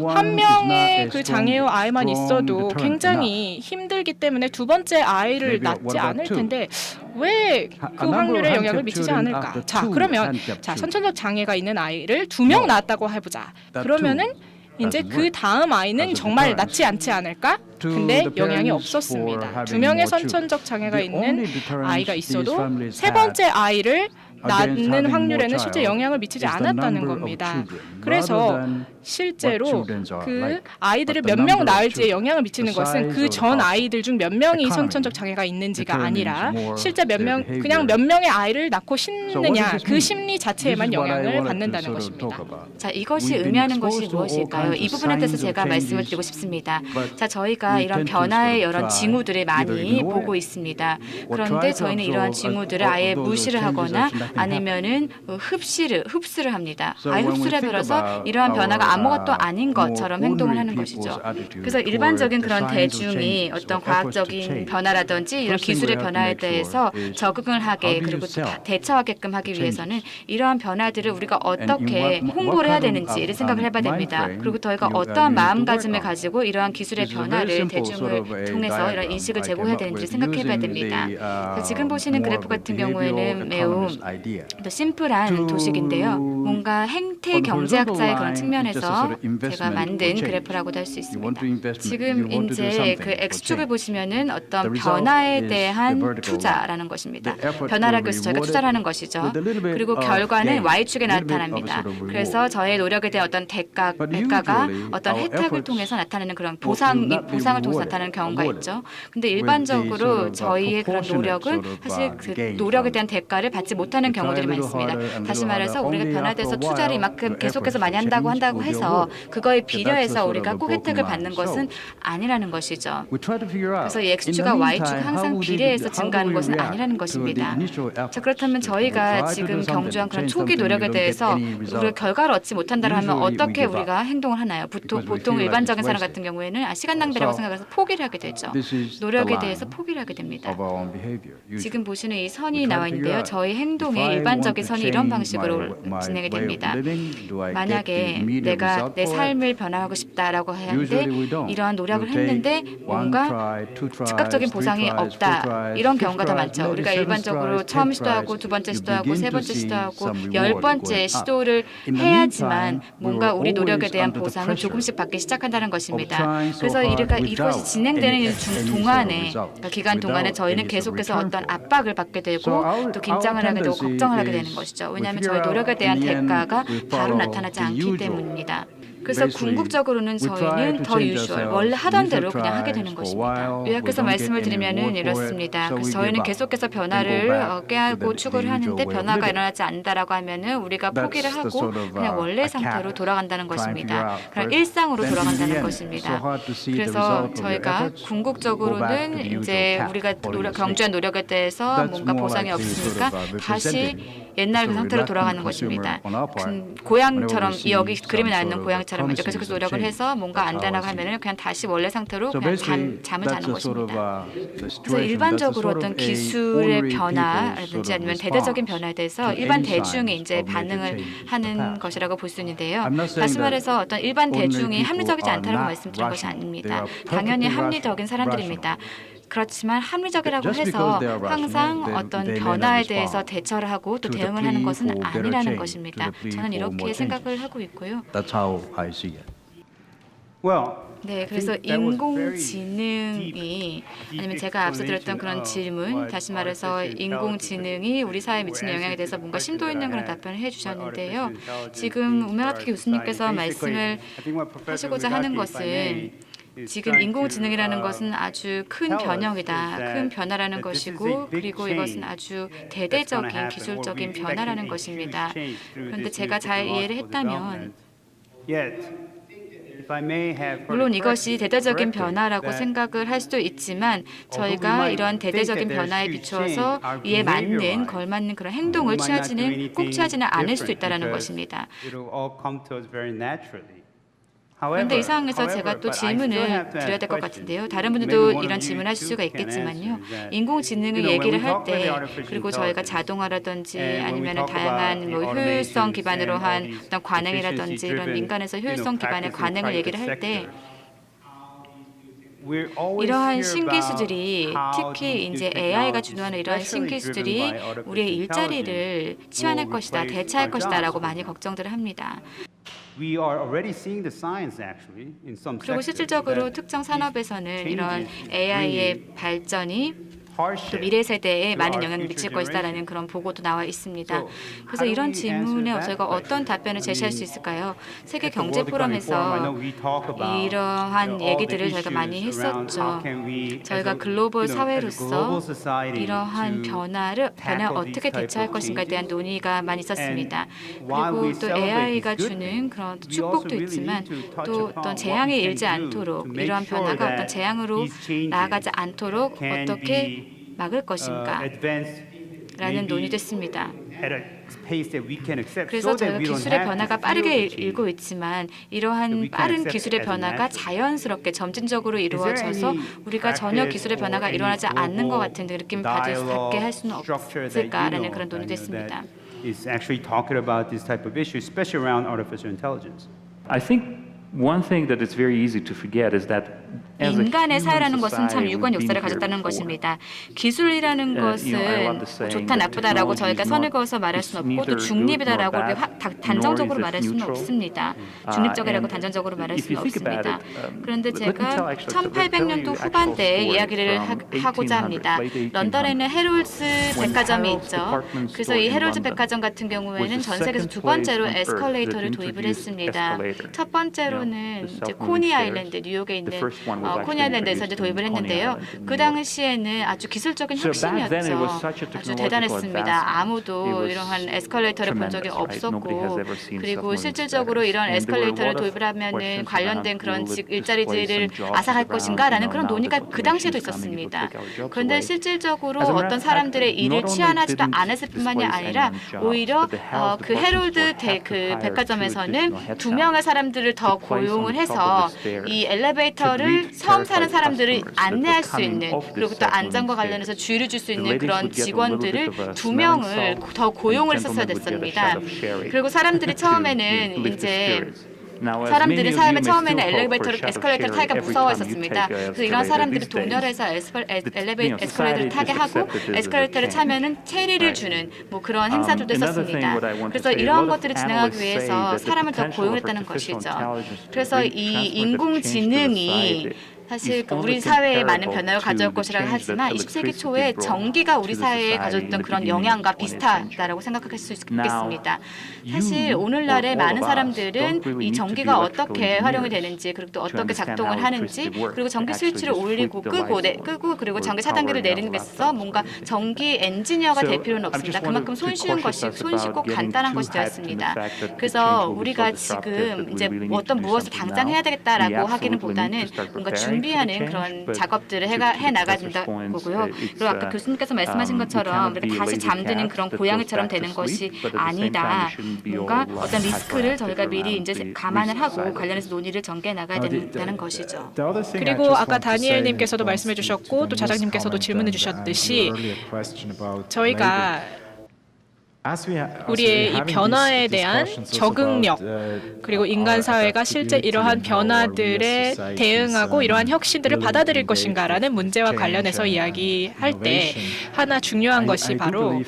한 명의 그 장애의 아이만 있어도 굉장히 힘들기 때문에 두 번째 아이를 낳지 않을 텐데 왜 그 확률에 영향을 미치지 않을까? 자, 그러면 선천적 장애가 있는 아이를 2명 낳았다고 해보자. 그러면은 이제 그 다음 아이는 정말 낳지 않지 않을까? 근데 영향이 없었습니다. 2명의 선천적 장애가 있는 아이가 있어도 세 번째 아이를 낳는 확률에는 실제 영향을 미치지 않았다는 겁니다. 그래서 실제로 그 아이들을 몇 명 낳을지에 영향을 미치는 것은 그 전 아이들 중 몇 명이 선천적 장애가 있는지가 아니라 실제 그냥 몇 명의 아이를 낳고 심느냐 그 심리 자체에만 영향을 받는다는 것입니다. 자, 이것이 의미하는 것이 무엇일까요? 이 부분에 대해서 제가 말씀을 드리고 싶습니다. 자, 저희가 이런 변화의 여러 징후들을 많이 보고 있습니다. 그런데 저희는 이러한 징후들을 아예 무시를 하거나 아니면은 흡수를 합니다. 아예 흡수를 해버려서 이러한 변화가 아무것도 아닌 것처럼 행동을 하는 것이죠. 그래서 일반적인 그런 대중이 어떤 과학적인 변화라든지 이런 기술의 변화에 대해서 적응을 하게 그리고 대처하게끔 하기 위해서는 이러한 변화들을 우리가 어떻게 홍보를 해야 되는지를 생각을 해봐야 됩니다. 그리고 저희가 어떠한 마음가짐을 가지고 이러한 기술의 변화를 대중을 통해서 이런 인식을 제공해야 되는지를 생각해봐야 됩니다. 지금 보시는 그래프 같은 경우에는 매우 심플한 도식인데요. 뭔가 행태 경제학자의 그런 측면에서 제가 만든 그래프라고도 할 수 있습니다. 지금 이제 그 X축을 보시면은 어떤 변화에 대한 투자라는 것입니다. 변화라고 해서 저희가 투자를 하는 것이죠. 그리고 결과는 Y축에 나타납니다. 그래서 저의 노력에 대한 어떤 대가가 어떤 혜택을 통해서 나타나는 그런 보상을 통해서 나타나는 경우가 있죠. 근데 일반적으로 저희의 그런 노력은 사실 그 노력에 대한 대가를 받지 못하는 경우들이 많습니다. 다시 말해서 우리가 변화돼서 투자를 이만큼 계속해서 많이 한다고 해서 그거에 비례해서 우리가 꼭 혜택을 받는 것은 아니라는 것이죠. 그래서 이 X축과 Y축 항상 비례해서 증가하는 것은 아니라는 것입니다. 자, 그렇다면 저희가 지금 경주한 그런 초기 노력에 대해서 우리가 결과를 얻지 못한다고 하면 어떻게 우리가 행동을 하나요? 보통 일반적인 사람 같은 경우에는 시간 낭비라고 생각해서 포기를 하게 되죠. 노력에 대해서 포기를 하게 됩니다. 지금 보시는 이 선이 나와 있는데요. 저희 행동의 경우에 일반적인 선이 이런 방식으로 진행이 됩니다. 만약에 내가 내 삶을 변화하고 싶다라고 하는데 이러한 노력을 했는데 뭔가 즉각적인 보상이 없다. 이런 경우가 더 많죠. 우리가 일반적으로 처음 시도하고 두 번째 시도하고 세 번째 시도하고 10번째 시도를 해야지만 뭔가 우리 노력에 대한 보상을 조금씩 받기 시작한다는 것입니다. 그래서 이것이 진행되는 동안에 그러니까 기간 동안에 저희는 계속해서 어떤 압박을 받게 되고 또 긴장을 하게 되고 걱정을 하게 되는 것이죠. 왜냐하면 저희 노력에 대한 대가가 바로 나타나지 않기 때문입니다. 그래서 궁극적으로는 저희는 더 유주얼, 원래 하던 대로 그냥 하게 되는 것입니다. 요약해서 말씀을 드리면은 이렇습니다. 그래서 저희는 계속해서 변화를 꾀하고 추구를 하는데 변화가 일어나지 않는다라고 하면은 우리가 포기를 하고 그냥 원래 상태로 돌아간다는 것입니다. 그냥 일상으로 돌아간다는 것입니다. 그래서 저희가 궁극적으로는 이제 우리가 경주한 노력에 대해서 뭔가 보상이 없으니까 다시 옛날 그 상태로 돌아가는 것입니다. 고양처럼 여기 그림에 나와 있는 고양처럼 이제 계속해서 노력을 해서 뭔가 안 되나고 하면은 그냥 다시 원래 상태로 그냥 잠을 자는 것입니다. 그래서 일반적으로 어떤 기술의 변화라든지 아니면 대대적인 변화에 대해서 일반 대중이 이제 반응을 하는 것이라고 볼 수 있는데요. 다시 말해서 어떤 일반 대중이 합리적이지 않다고 말씀드린 것이 아닙니다. 당연히 합리적인 사람들입니다. 그렇지만 합리적이라고 해서 항상 어떤 변화에 대해서 대처를 하고 또 대응을 하는 것은 아니라는 것입니다. 저는 이렇게 생각을 하고 있고요. That's how I see it. 네, 그래서 인공지능이 아니면 제가 앞서 드렸던 그런 질문, 다시 말해서 인공지능이 우리 사회에 미치는 영향에 대해서 뭔가 심도 있는 그런 답변을 해주셨는데요. 지금 우명학기 교수님께서 말씀을 하시고자 하는 것은 지금 인공지능이라는 것은 아주 큰 변형이다, 큰 변화라는 것이고 그리고 이것은 아주 대대적인 기술적인 변화라는 것입니다. 그런데 제가 잘 이해를 했다면 물론 이것이 대대적인 변화라고 생각을 할 수도 있지만 저희가 이러한 대대적인 변화에 비추어서 이에 맞는 걸맞는 그런 행동을 꼭 취하지는 않을 수도 있다는 것입니다. 그런데 이 상황에서 제가 또 질문을 드려야 될 것 같은데요. 다른 분들도 이런 질문하실 수가 있겠지만요. 인공지능을 얘기를 할 때 그리고 저희가 자동화라든지 아니면 다양한 효율성 기반으로 한 어떤 관행이라든지 이런 인간에서 효율성 기반의 관행을 얘기를 할 때 이러한 신기술들이 특히 이제 AI가 주도하는 이러한 신기술들이 우리의 일자리를 치환할 것이다, 대체할 것이다라고 많이 걱정들을 합니다. 그리고 실질적으로 특정 산업에서는 이런 AI의 발전이 또 미래 세대에 많은 영향을 미칠 것이다라는 그런 보고도 나와 있습니다. 그래서 이런 질문에 저희가 어떤 답변을 제시할 수 있을까요? 세계 경제 포럼에서 이러한 얘기들을 저희가 많이 했었죠. 저희가 글로벌 사회로서 이러한 변화에 어떻게 대처할 것인가에 대한 논의가 많이 있었습니다. 그리고 또 AI가 주는 그런 축복도 있지만 또 어떤 재앙이 일지 않도록 이러한 변화가 어떤 재앙으로 나아가지 않도록 어떻게 막을 것인가 라는 논의도 했습니다. 그래서 저희가 기술의 변화가 빠르게 일고 있지만 이러한 빠른 기술의 변화가 자연스럽게 점진적으로 이루어져서 우리가 전혀 기술의 변화가 일어나지 않는 것 같은 느낌을 받게 할 수는 없을까라는 그런 논의도 했습니다. I think one thing that is very easy to forget is that 인간의 사회라는 것은 참 유구한 역사를 가졌다는 것입니다. 기술이라는 것은 좋다 나쁘다라고 저희가 선을 그어서 말할 수는 없고 또 중립이다라고 단정적으로 말할 수는 없습니다. 중립적이라고 단정적으로 말할 수는 없습니다. 그런데 제가 1800년도 후반대에 이야기를 하고자 합니다. 런던에는 해롤즈 백화점이 있죠. 그래서 이 해롤즈 백화점 같은 경우에는 전 세계에서 두 번째로 에스컬레이터를 도입을 했습니다. 첫 번째로는 이제 코니 아일랜드, 뉴욕에 있는 코니 아일랜드에서 이제 도입을 했는데요. 그 당시에는 아주 기술적인 혁신이었죠. 아주 대단했습니다. 아무도 이러한 에스컬레이터를 본 적이 없었고 그리고 실질적으로 이런 에스컬레이터를 도입을 하면은 관련된 그런 일자리들을 앗아갈 것인가라는 그런 논의가 그 당시에도 있었습니다. 그런데 실질적으로 어떤 사람들의 일을 치환하지도 않았을 뿐만이 아니라 오히려 그 해롤드 그 백화점에서는 2명의 사람들을 더 고용을 해서 이 엘리베이터를 그거를 처음 사는 사람들을 안내할 수 있는 그리고 또 안전과 관련해서 주의를 줄 수 있는 그런 직원들을 2명을 더 고용을 했었어야 됐습니다. 그리고 사람들이 처음에는 이제 사람들이 처음에는 에스컬레이터를 타기가 무서워했었습니다. 그래서 이런 사람들이 동렬해서 에스컬레이터를 타게 하고 에스컬레이터를 타면은 체리를 주는 뭐 그런 행사들도 있었습니다. 그래서 이러한 것들을 진행하기 위해서 사람을 더 고용했다는 것이죠. 그래서 이 인공지능이 사실 우리 사회에 많은 변화를 가져올 것이라고 하지만 20세기 초에 전기가 우리 사회에 가져왔던 그런 영향과 비슷하다라고 생각할 수 있겠습니다. 사실 오늘날의 많은 사람들은 이 전기가 어떻게 활용이 되는지 그리고 또 어떻게 작동을 하는지 그리고 전기 스위치를 올리고 끄고 그리고 전기 차단기를 내리는 데 있어서 뭔가 전기 엔지니어가 될 필요는 없습니다. 그만큼 손쉽고 간단한 것이 되었습니다. 그래서 우리가 지금 이제 어떤 무엇을 당장 해야 되겠다라고 하기는 보다는 뭔가 준비하는 그런 작업들을 해 나가야 된다는 거고요. 그리고 아까 교수님께서 말씀하신 것처럼 우리가 다시 잠드는 그런 고양이처럼 되는 것이 아니다. 뭔가 어떤 리스크를 저희가 미리 이제 감안을 하고 관련해서 논의를 전개해 나가야 된다는 것이죠. 그리고 아까 다니엘님께서도 말씀해 주셨고 또 자장님께서도 질문해 주셨듯이 저희가 우리의 이 변화에 대한 적응력 그리고 인간 사회가 실제 이러한 변화들에 대응하고 이러한 혁신들을 받아들일 것인가라는 문제와 관련해서 이야기할 때 하나 중요한 것이 바로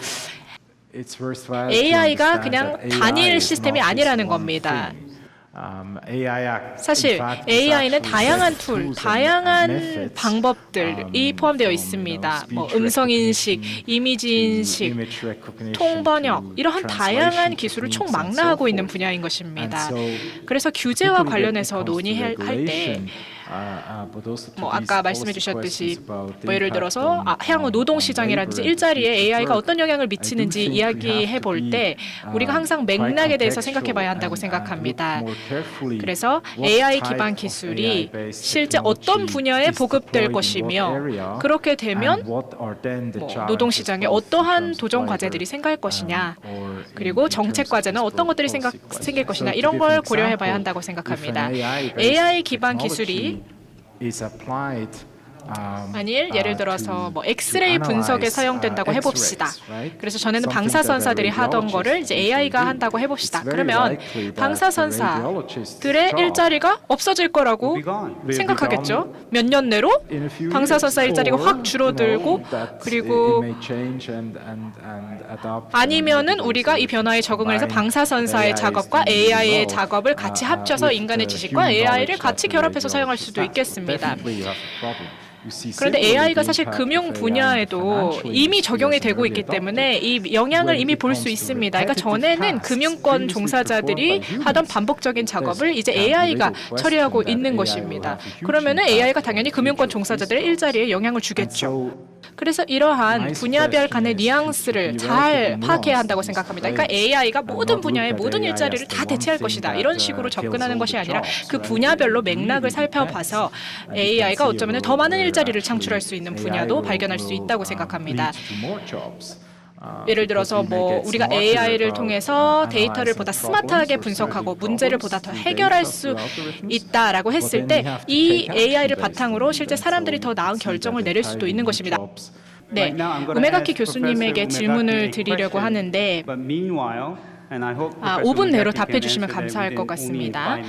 AI가 그냥 단일 시스템이 아니라는 겁니다. 사실 AI는 다양한 다양한 방법들이 포함되어 있습니다. 뭐 음성인식, 이미지인식, 통번역 이러한 다양한 기술을 총망라하고 있는 분야인 것입니다. 그래서 규제와 관련해서 논의할 때 뭐 아까 말씀해 주셨듯이 뭐 예를 들어서 향후 노동시장이라든지 일자리에 AI가 어떤 영향을 미치는지 이야기해 볼 때 우리가 항상 맥락에 대해서 생각해 봐야 한다고 생각합니다. 그래서 AI 기반 기술이 실제 어떤 분야에 보급될 것이며 그렇게 되면 뭐 노동시장에 어떠한 도전 과제들이 생길 것이냐 그리고 정책 과제는 어떤 것들이 생길 것이냐 이런 걸 고려해 봐야 한다고 생각합니다. AI 기반 기술이 만일 예를 들어서 뭐 엑스레이 분석에 사용된다고 해봅시다. 그래서 전에는 방사선사들이 하던 거를 이제 AI가 한다고 해봅시다. 그러면 방사선사들의 일자리가 없어질 거라고 생각하겠죠. 몇 년 내로 방사선사 일자리가 확 줄어들고 그리고 아니면은 우리가 이 변화에 적응을 해서 방사선사의 작업과 AI의 작업을 같이 합쳐서 인간의 지식과 AI를 같이 결합해서 사용할 수도 있겠습니다. 그런데 AI가 사실 금융 분야에도 이미 적용이 되고 있기 때문에 이 영향을 이미 볼 수 있습니다. 그러니까 전에는 금융권 종사자들이 하던 반복적인 작업을 이제 AI가 처리하고 있는 것입니다. 그러면은 AI가 당연히 금융권 종사자들의 일자리에 영향을 주겠죠. 그래서 이러한 분야별 간의 뉘앙스를 잘 파악해야 한다고 생각합니다. 그러니까 AI가 모든 분야의 모든 일자리를 다 대체할 것이다. 이런 식으로 접근하는 것이 아니라 그 분야별로 맥락을 살펴봐서 AI가 어쩌면 더 많은 일자리를 창출할 수 있는 분야도 발견할 수 있다고 생각합니다. 예를 들어서 뭐 우리가 AI를 통해서 데이터를 보다 스마트하게 분석하고 문제를 보다 더 해결할 수 있다라고 했을 때 이 AI를 바탕으로 실제 사람들이 더 나은 결정을 내릴 수도 있는 것입니다. 네, 우메가키 교수님에게 질문을 드리려고 하는데 5분 내로 답해 주시면 감사할 것 같습니다.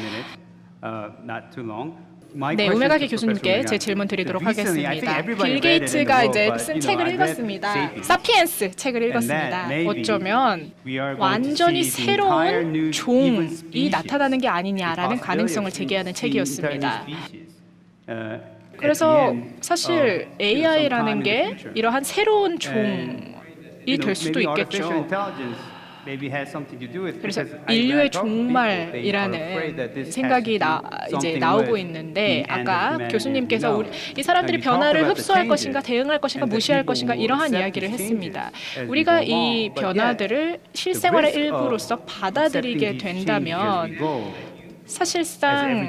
네, 우메가키 교수님께 제 질문 드리도록 하겠습니다. 빌 게이츠가 이제 쓴 책을 읽었습니다. 사피엔스 책을 읽었습니다. 어쩌면 완전히 새로운 종이 나타나는 게 아니냐라는 가능성을 제기하는 책이었습니다. 그래서 사실 AI라는 게 이러한 새로운 종이 될 수도 있겠죠. 그래서 인류의 종말이라는 생각이 이제 나오고 있는데 아까 교수님께서 이 사람들이 변화를 흡수할 것인가 대응할 것인가 무시할 것인가 이러한 이야기를 했습니다. 우리가 이 변화들을 실생활의 일부로서 받아들이게 된다면 사실상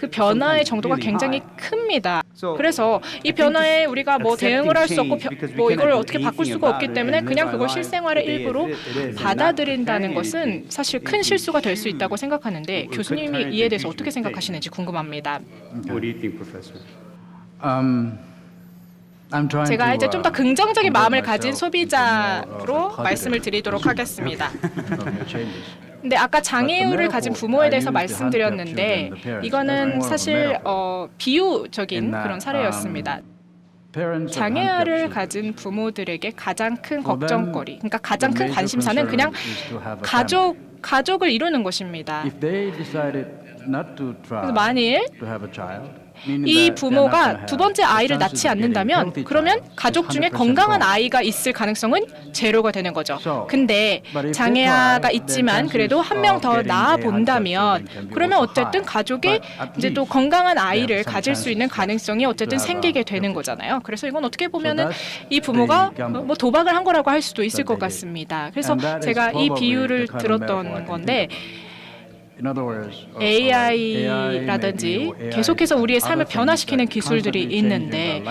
그 변화의 정도가 굉장히 큽니다. 그래서 이 변화에 우리가 뭐 대응을 할 수 없고 뭐 이걸 어떻게 바꿀 수가 없기 때문에 그냥 그걸 실생활의 일부로 받아들인다는 것은 사실 큰 실수가 될 수 있다고 생각하는데 교수님이 이에 대해서 어떻게 생각하시는지 궁금합니다. What do you think, Professor? I'm trying 제가 to, 이제 좀 더 긍정적인 convert 마음을 가진 myself 소비자로 into a 말씀을 positive 드리도록 하겠습니다. of your changes. 근데 아까 장애우를 가진 부모에 대해서 말씀드렸는데 이거는 사실 비유적인 그런 사례였습니다. Parents of 장애아를 handicapped 가진 부모들에게 가장 큰 For them, 걱정거리, 그러니까 가장 큰 the major 관심사는 그냥 concern is to have a 가족을 이루는 것입니다. If they decided not to try 그래서 만일 to have a child, meaning 이 that they're not gonna 부모가 have 두 번째 the 아이를 chances 낳지 of getting 않는다면 healthy 그러면 child 가족 is 중에 100% 건강한 gone. 아이가 있을 가능성은 제로가 되는 거죠. So, 근데 but if they 장애아가 try, 있지만 their 그래도 chances 한 명 of 더 getting 낳아 a 본다면 handicapped children can be 그러면 also 어쨌든 high. 가족에 But at 이제 또 least 건강한 they 아이를 have some 가질 수 있는 chances 가능성이 어쨌든 to have 생기게 a 되는 healthy 거잖아요. 그래서 이건 어떻게 보면은 that's 이 부모가 the gamble 뭐 도박을 한 거라고 할 수도 있을 that 것 they did. 같습니다. 그래서 And that is 제가 이 probably 비유를 the kind of metaphor I 들었던 can 건데 think about. In other words, AI라든지 계속해서 우리의 삶을 변화시키는 기술들이 있는데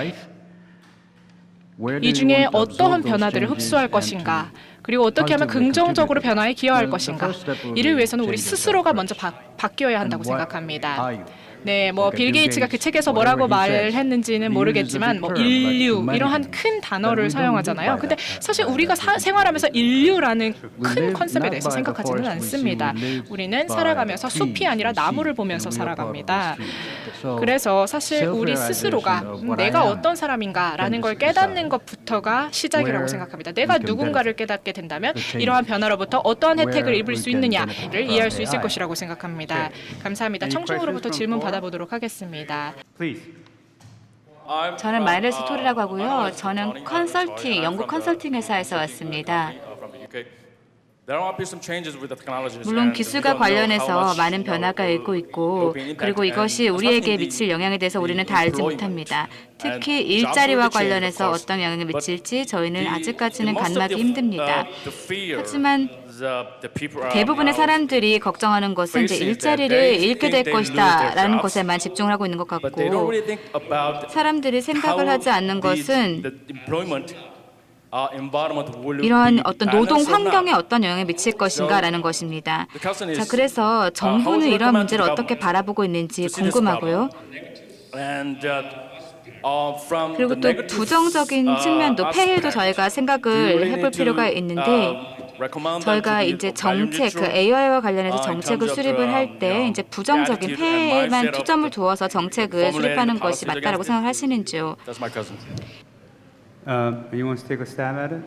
이 중에 어떠한 변화들을 흡수할 것인가, 그리고 어떻게 하면 긍정적으로 변화에 기여할 것인가, 이를 위해서는 우리 스스로가 먼저 바뀌어야 한다고 생각합니다. 네, 뭐 빌 게이츠가 그 책에서 뭐라고 말했는지는 모르겠지만 뭐 인류 이러한 큰 단어를 사용하잖아요. 근데 사실 우리가 생활하면서 인류라는 큰 컨셉에 대해서 생각하지는 않습니다. 우리는 살아가면서 숲이 아니라 나무를 보면서 살아갑니다. 그래서 사실 우리 스스로가 내가 어떤 사람인가라는 걸 깨닫는 것부터가 시작이라고 생각합니다. 내가 누군가를 깨닫게 된다면 이러한 변화로부터 어떠한 혜택을 입을 수 있느냐를 이해할 수 있을 것이라고 생각합니다. 감사합니다. 청중으로부터 질문 받아보도록 하겠습니다. Please. 저는 마일스 토리라고 하고요. 저는 영국 컨설팅 회사에서 왔습니다. 물론 기술과 관련해서 많은 변화가 일고 있고, 그리고 이것이 우리에게 미칠 영향에 대해서 우리는 다 알지 못합니다. 특히 일자리와 관련해서 어떤 영향을 미칠지 저희는 아직까지는 가늠하기 힘듭니다. 하지만 대부분의 사람들이 걱정하는 것은 이제 일자리를 잃게 될 것이다라는 것에만 집중을 하고 있는 것 같고, 사람들이 생각을 하지 않는 것은 이러한 어떤 노동 환경에 어떤 영향을 미칠 것인가라는 것입니다. 자, 그래서 정부는 이러한 문제를 어떻게 바라보고 있는지 궁금하고요. 그리고 또 부정적인 측면도, 폐해도 저희가 생각을 해볼 필요가 있는데, 저희가 이제 정책, 그 AI와 관련해서 정책을 수립을 할 때 이제 부정적인 폐해에만 초점을 두어서 정책을 수립하는 것이 맞다라고 생각하시는지요? You want to take a stab at it?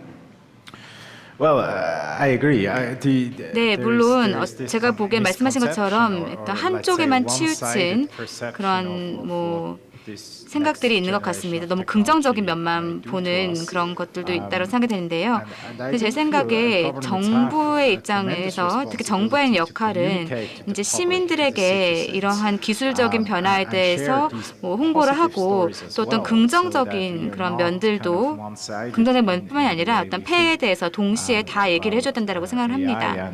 Well, I agree. 네, 물론 제가 보기엔 말씀하신 것처럼 어떤 한쪽에만 치우친 그런 뭐 생각들이 있는 것 같습니다. 너무 긍정적인 면만 보는 그런 것들도 있다고 생각이 되는데요. 근데 제 생각에 정부의 입장에서, 특히 정부의 역할은 이제 시민들에게 이러한 기술적인 변화에 대해서 뭐 홍보를 하고, 또 어떤 긍정적인 그런 면들도, 긍정적인 면뿐만이 아니라 어떤 폐해에 대해서 동시에 다 얘기를 해줘야 된다고 생각을 합니다.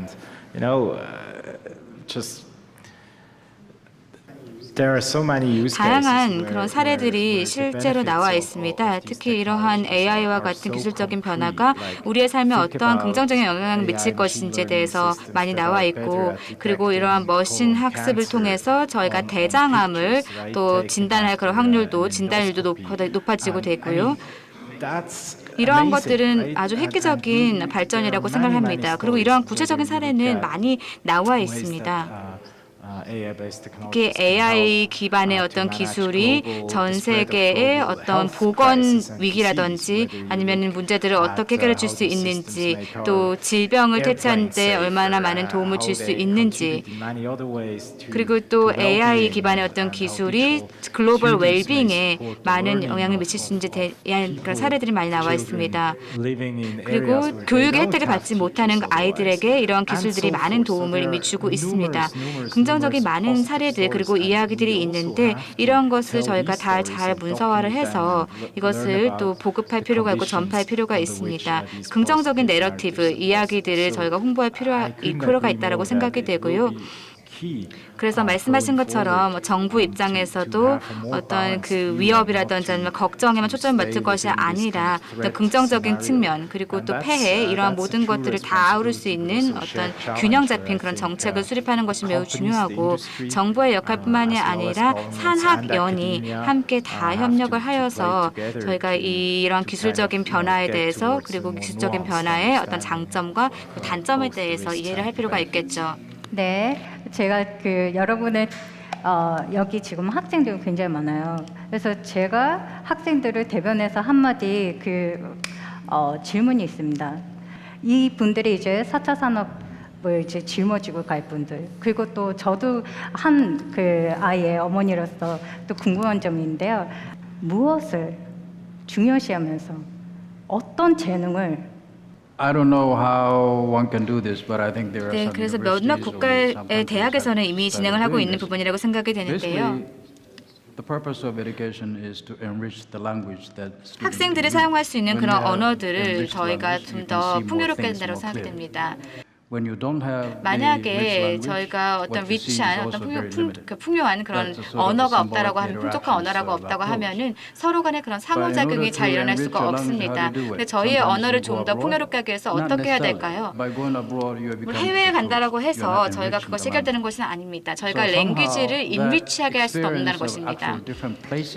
다양한 그런 사례들이 실제로 나와 있습니다. 특히 이러한 AI와 같은 기술적인 변화가 우리의 삶에 어떠한 긍정적인 영향을 미칠 것인지에 대해서 많이 나와 있고, 그리고 이러한 머신 학습을 통해서 저희가 대장암을 또 진단할 그런 확률도, 진단율도 높아지고 되고요. 이러한 것들은 아주 획기적인 발전이라고 생각합니다. 그리고 이러한 구체적인 사례는 많이 나와 있습니다. 특히 AI 기반의 어떤 기술이 전 세계의 어떤 보건 위기라든지 아니면 문제들을 어떻게 해결해 줄 수 있는지, 또 질병을 퇴치하는 데 얼마나 많은 도움을 줄 수 있는지, 그리고 또 AI 기반의 어떤 기술이 글로벌 웰빙에 많은 영향을 미칠 수 있는지에 대한 그런 사례들이 많이 나와 있습니다. 그리고 교육의 혜택을 받지 못하는 아이들에게 이러한 기술들이 많은 도움을 이미 주고 있습니다. 긍정적인 많은 사례들, 그리고 이야기들이 있는데, 이런 것을 저희가 다 잘 문서화를 해서 이것을 또 보급할 필요가 있고 전파할 필요가 있습니다. 긍정적인 내러티브, 이야기들을 저희가 홍보할 필요가 있다고 생각이 되고요. 그래서 말씀하신 것처럼 정부 입장에서도 어떤 그 위협이라든지 아니면 걱정에만 초점을 맞출 것이 아니라 어떤 긍정적인 측면 그리고 또 폐해 이러한 모든 것들을 다 아우를 수 있는 어떤 균형 잡힌 그런 정책을 수립하는 것이 매우 중요하고 정부의 역할뿐만이 아니라 산학연이 함께 다 협력을 하여서 저희가 이런 기술적인 변화에 대해서 그리고 기술적인 변화의 어떤 장점과 그 단점에 대해서 이해를 할 필요가 있겠죠. 네, 제가 그 여러분의 여기 지금 학생들이 굉장히 많아요. 그래서 제가 학생들을 대변해서 한마디 질문이 있습니다. 이 분들이 이제 4차 산업을 이제 짊어지고 갈 분들, 그리고 또 저도 한 그 아이의 어머니로서 또 궁금한 점이 있는데요. 무엇을 중요시하면서 어떤 재능을 I don't know how one can do this, but I think there are 네, some 그래서 몇몇 universities or 국가의 some countries 대학에서는 이미 that 진행을 are 하고 doing 있는 this. 부분이라고 생각이 되는데요. Basically, the purpose of education is to enrich the language that students 학생들이 use. 사용할 수 있는 When 그런 you have 언어들을 enriched 저희가 language, 좀 you can 더 see more 풍요롭게 things 된다고 more clearly. 생각됩니다. When you don't have the rich 만약에 language, 저희가 어떤 what you see is 리치한 also 어떤 very limited. 풍요한 그런 That's a sort of 언어가 symbolic 없다라고 하면 풍족한 interaction, 언어라고 sort of 없다고 approach. 하면은 서로 간의 그런 상호작용이 잘 일어날 수가 없습니다. 근데 저희의 언어를 좀 더 풍요롭게 하기 위해서 어떻게 해야 될까요? 뭐 해외에 간다라고 해서 저희가 그것이 해결되는 것은 아닙니다. 저희가 랭귀지를 인리치하게 할 수는 없다는 것입니다.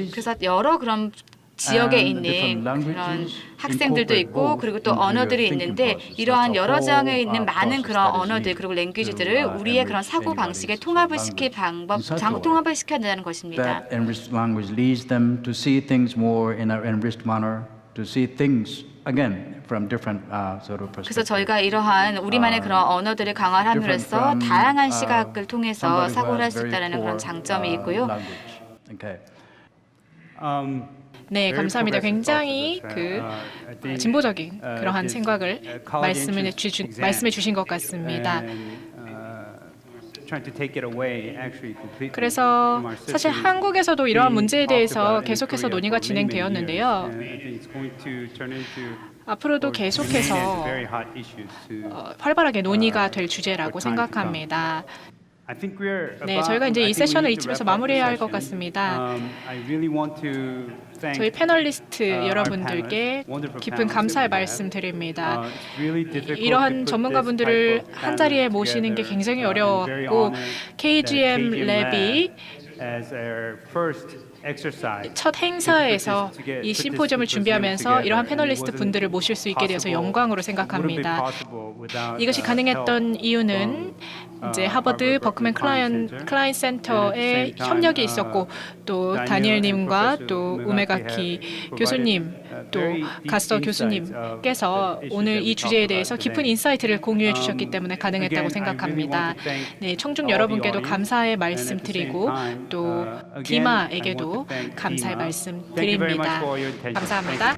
그래서 여러 그런 지역에 있는 그런 학생들도 있고 그리고 또 언어들이 있는데 이러한 여러 지역에 있는 많은 그런 언어들 그리고 랭귀지들을 우리의 그런 사고 방식에 통합을 시킬 통합을 시켜야 된다는 것입니다. That enriched language leads them to see things more in an enriched manner, to see things again from different sort of perspectives. 그래서 저희가 이러한 우리만의 그런 언어들을 강화함으로써 다양한 시각을 통해서 사고를 할 수 있다는 그런 장점이 있고요. Okay. 네, 감사합니다. 굉장히 진보적인 그러한 생각을 말씀해 주신 것 같습니다. 그래서 사실 한국에서도 이러한 문제에 대해서 계속해서 논의가 진행되었는데요. 앞으로도 계속해서 활발하게 논의가 될 주제라고 생각합니다. 네, 저희가 이제 이 세션을 이쯤에서 마무리해야 할 것 같습니다. 저희 패널리스트 여러분들께 깊은 감사의 말씀드립니다. 이러한 전문가분들을 한 자리에 모시는 게 굉장히 어려웠고 KGM 랩이 첫 행사에서 이 심포지엄을 준비하면서 이러한 패널리스트 분들을 모실 수 있게 되어서 영광으로 생각합니다. 이것이 가능했던 이유는 이제 하버드 버크맨 클라인 센터의 협력이 있었고 또 다니엘님과 또 우메가키 교수님 또 가스터 교수님께서 오늘 이 주제에 대해서 깊은 인사이트를 공유해 주셨기 때문에 가능했다고 생각합니다. 네, 청중 여러분께도 감사의 말씀드리고 또 디마에게도 감사의 말씀드립니다. 감사합니다.